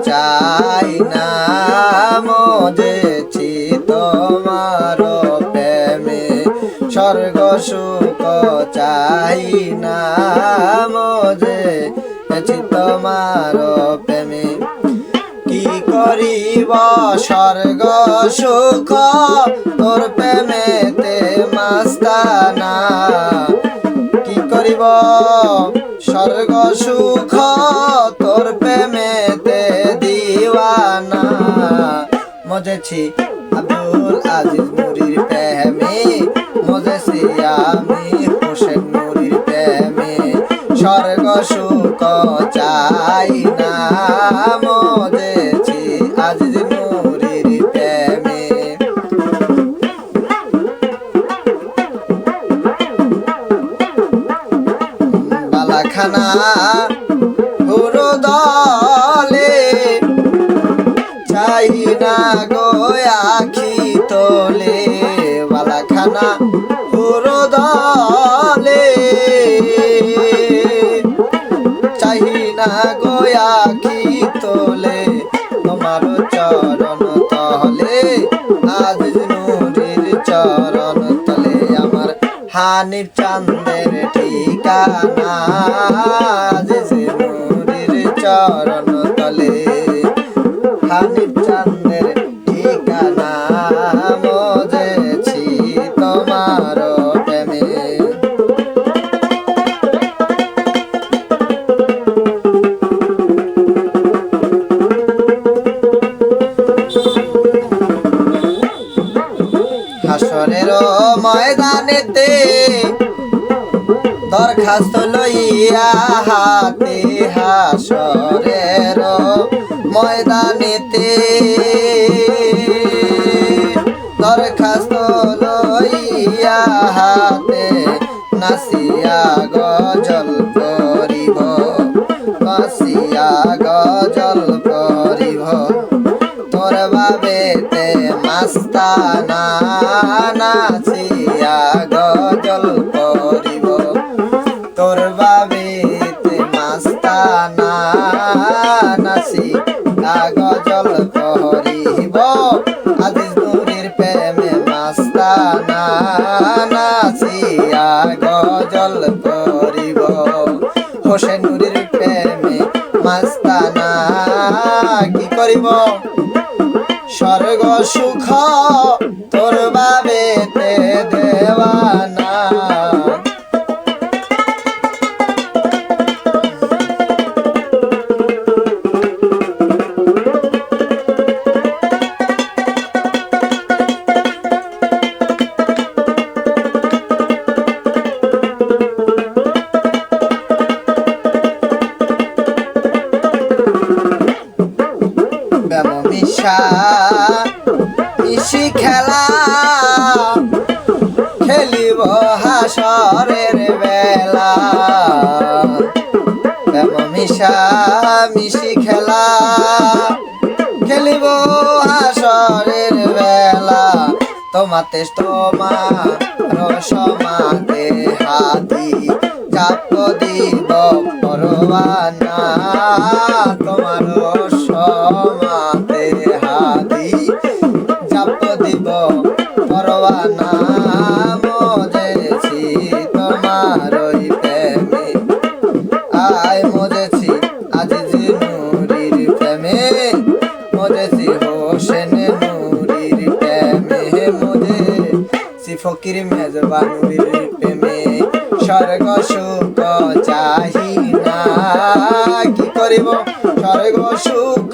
চাই না মজেছি তোমার প্রেমে স্বর্গ সুখ চাই না মজেছি তোমার প্রেমে কি করিব স্বর্গ সুখ তোর প্রেমেতে মাস্তানা কি করিব স্বর্গ সুখ তোর প্রেমেতে দিওয়ানা মজেছি আব্দুল আজিজ নুরির প্রেমে মজেছি আমি হোসেন নুরির প্রেমে স্বর্গ সুখ চাই না মজেছি আজিজ নুরির প্রেমে বালাখানা হুরো দলে চাই না গো আখি তোলে বালাখানা হুরো দলে চাই না গো আখি তোলে তোমার চরণ তলে আজিজ নুরির চরণ তলে আমার হানিফ চাঁদের ঠিকানা আজিজ নুরির চরণ তলে হানিফ চাঁদের ঠিকানা মজেছি তোমার প্রেমে হাসরের ময়দানেতে দরখাস্ত লইয়া হাতে হাসরের ময়দানেতে দরখাস্ত লইয়া হাতে নাসিয়া গজল করিব নাসিয়া গজল করিব তোর বাবেতে মাস্তানা নাচিয়া গজল করিব তোর বাবেতে মাস্তানা নাচিয়া গজল করিব আজিজ নুরির প্রেমে মাস্তানা নাচিয়া গজল করিব হোসেন নুরির প্রেমে মাস্তানা কি করিব স্বর্গ সুখ তোর বাবেতে দেওয়ানা মিশি খেলা খেলিব হাসরের বেলা মিশা মিশি খেলা খেলিব হাসরের বেলা তোমাতে তোমার সমাতে হাতি চাপ দিব পরবানা তোমার সমাতে হাতি চাপ দিব পরবানা মজেছি তোমার ওই প্রেমে আয় মজেছি আজিজ নুরির প্রেমে মজেছি হোসেন নুরির প্রেমে মজেছি ফকির মেজবা নুরির প্রেমে স্বর্গ সুখ চাহি না কি করিব স্বর্গ সুখ